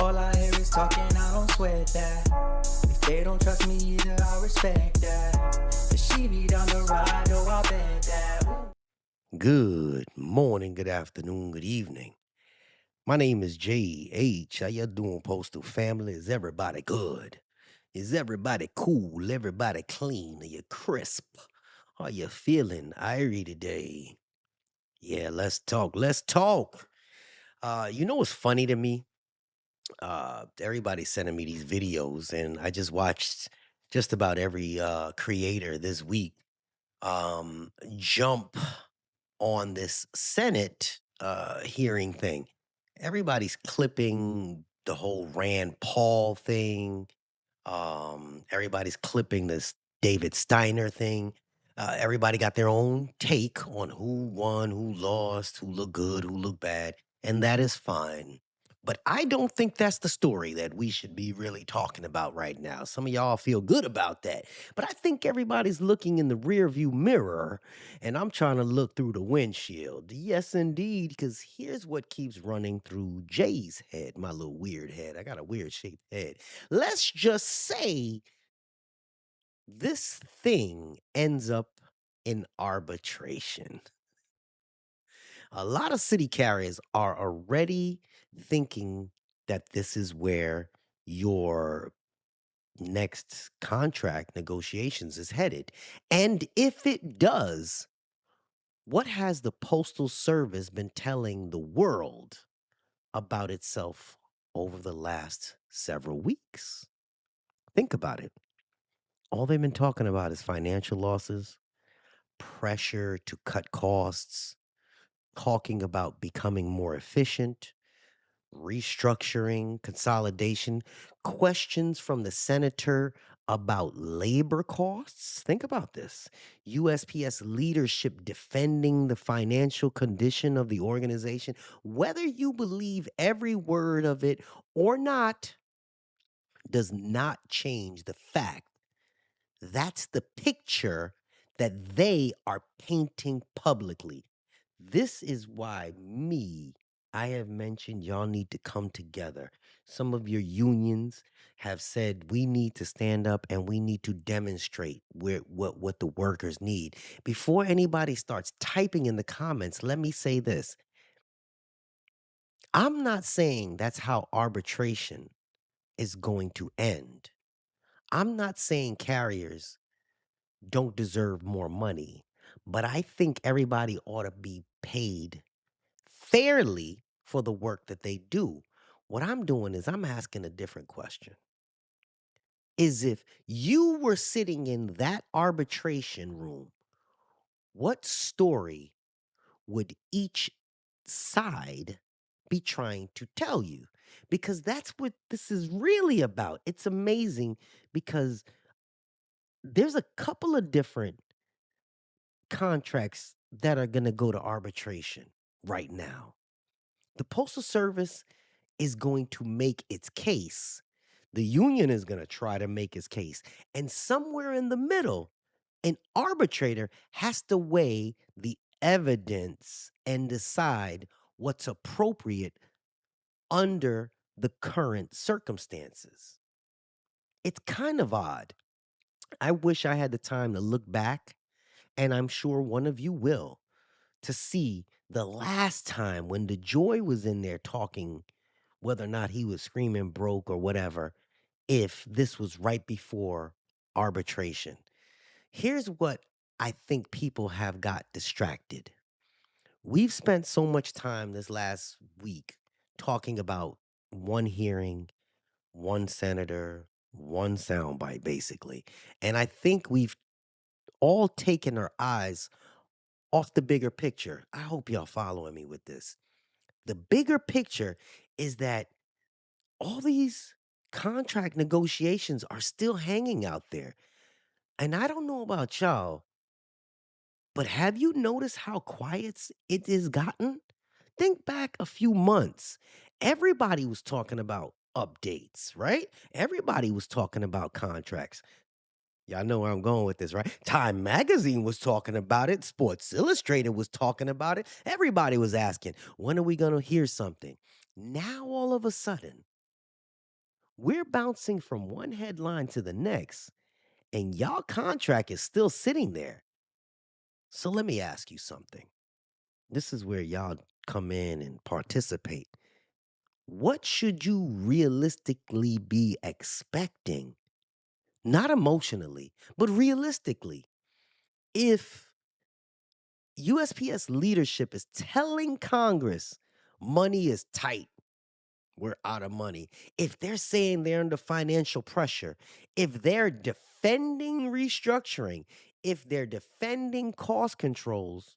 All I hear is talking, I don't sweat that. If they don't trust me either, I respect that. If she be down the ride, oh, I'll bet that. Good morning, good afternoon, good evening. My name is JayH. How you doing, Postal family? Is everybody good? Is everybody cool? Everybody clean? Are you crisp? Are you feeling irie today? Yeah, let's talk. Let's talk. What's funny to me? Everybody's sending me these videos, and I just watched just about every creator this week jump on this Senate hearing thing. Everybody's clipping the whole Rand Paul thing. Everybody's clipping this David Steiner thing. Everybody got their own take on who won, who lost, who looked good, who looked bad, and that is fine. But I don't think that's the story that we should be really talking about right now. Some of y'all feel good about that, but I think everybody's looking in the rearview mirror and I'm trying to look through the windshield. Yes, indeed, because here's what keeps running through Jay's head, my little weird head. I got a weird shaped head. Let's just say this thing ends up in arbitration. A lot of city carriers are already thinking that this is where your next contract negotiations is headed. And if it does, what has the Postal Service been telling the world about itself over the last several weeks? Think about it. All they've been talking about is financial losses, pressure to cut costs, talking about becoming more efficient, restructuring, consolidation, questions from the senator about labor costs. Think about this. USPS leadership defending the financial condition of the organization. Whether you believe every word of it or not, does not change the fact that's the picture that they are painting publicly. This is why I have mentioned y'all need to come together. Some of your unions have said we need to stand up and we need to demonstrate what the workers need. Before anybody starts typing in the comments, let me say this. I'm not saying that's how arbitration is going to end. I'm not saying carriers don't deserve more money, but I think everybody ought to be paid fairly for the work that they do. What I'm doing is I'm asking a different question. Is if you were sitting in that arbitration room, what story would each side be trying to tell you? Because that's what this is really about. It's amazing because there's a couple of different contracts that are going to go to arbitration right now. The Postal Service is going to make its case. The union is going to try to make its case. And somewhere in the middle, an arbitrator has to weigh the evidence and decide what's appropriate under the current circumstances. It's kind of odd. I wish I had the time to look back, and I'm sure one of you will, to see the last time when the Joy was in there talking, whether or not he was screaming broke or whatever, if this was right before arbitration. Here's what I think people have got distracted. We've spent so much time this last week talking about one hearing, one senator, one soundbite, basically. And I think we've all taken our eyes off the bigger picture. I hope y'all following me with this. The bigger picture is that all these contract negotiations are still hanging out there. And I don't know about y'all, but have you noticed how quiet it has gotten? Think back a few months. Everybody was talking about updates, right? Everybody was talking about contracts. Y'all know where I'm going with this, right? Time Magazine was talking about it. Sports Illustrated was talking about it. Everybody was asking, when are we going to hear something? Now, all of a sudden, we're bouncing from one headline to the next, and y'all contract is still sitting there. So let me ask you something. This is where y'all come in and participate. What should you realistically be expecting? Not emotionally, but realistically. If USPS leadership is telling Congress money is tight, we're out of money. If they're saying they're under financial pressure, if they're defending restructuring, if they're defending cost controls,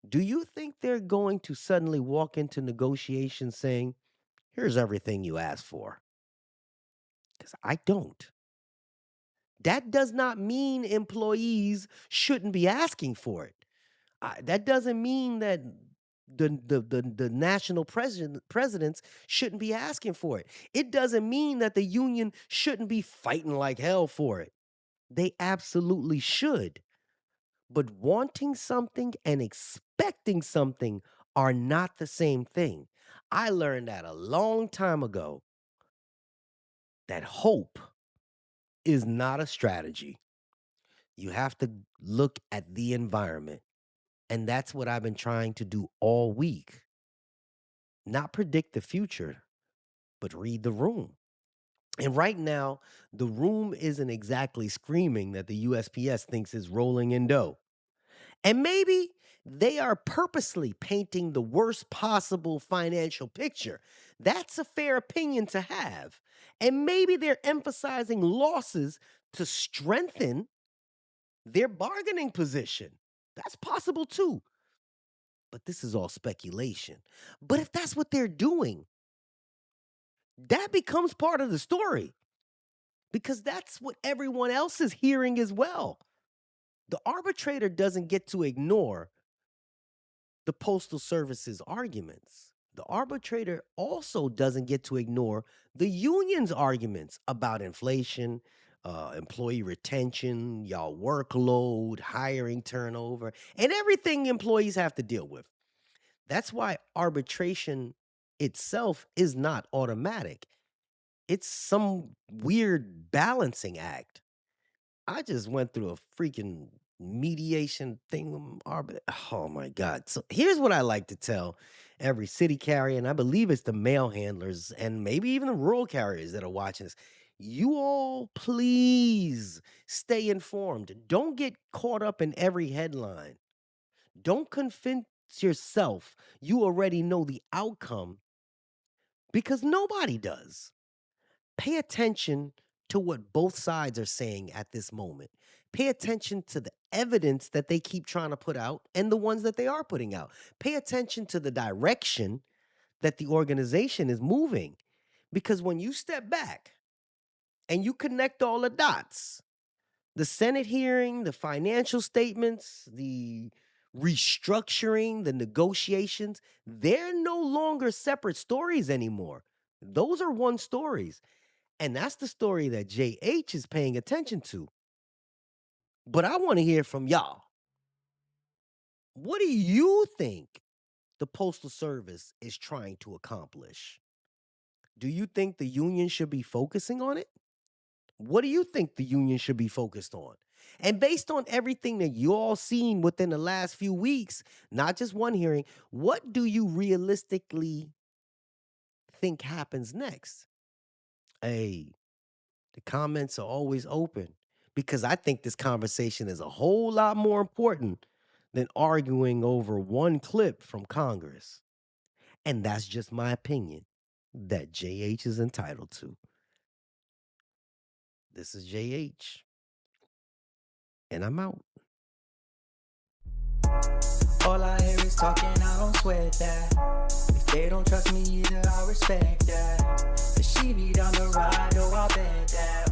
do you think they're going to suddenly walk into negotiations saying, here's everything you asked for? Because I don't. That does not mean employees shouldn't be asking for it. That doesn't mean that the national presidents shouldn't be asking for it. It doesn't mean that the union shouldn't be fighting like hell for it. They absolutely should. But wanting something and expecting something are not the same thing. I learned that a long time ago that hope is not a strategy. You have to look at the environment. And that's what I've been trying to do all week. Not predict the future, but read the room. And right now, the room isn't exactly screaming that the USPS thinks is rolling in dough. And maybe they are purposely painting the worst possible financial picture. That's a fair opinion to have. And maybe they're emphasizing losses to strengthen their bargaining position. That's possible too. But this is all speculation. But if that's what they're doing, that becomes part of the story because that's what everyone else is hearing as well. The arbitrator doesn't get to ignore the Postal Service's arguments. The arbitrator also doesn't get to ignore the union's arguments about inflation, employee retention, y'all workload, hiring turnover, and everything employees have to deal with. That's why arbitration itself is not automatic. It's some weird balancing act. I just went through a freaking mediation thing with oh my God. So here's what I like to tell every city carrier, and I believe it's the mail handlers and maybe even the rural carriers that are watching this. You all please stay informed. Don't get caught up in every headline. Don't convince yourself you already know the outcome because nobody does. Pay attention to what both sides are saying at this moment. Pay attention to the evidence that they keep trying to put out and the ones that they are putting out. Pay attention to the direction that the organization is moving. Because when you step back and you connect all the dots, the Senate hearing, the financial statements, the restructuring, the negotiations, they're no longer separate stories anymore. Those are one stories. And that's the story that JayH is paying attention to. But I want to hear from y'all. What do you think the Postal Service is trying to accomplish? Do you think the union should be focusing on it? What do you think the union should be focused on? And based on everything that you all seen within the last few weeks, not just one hearing, what do you realistically think happens next? Hey, the comments are always open because I think this conversation is a whole lot more important than arguing over one clip from Congress. And that's just my opinion that JH is entitled to. This is JH, and I'm out. All I hear is talking, I don't sweat that. If they don't trust me either, I respect that. If she be down the ride, oh, I bet that.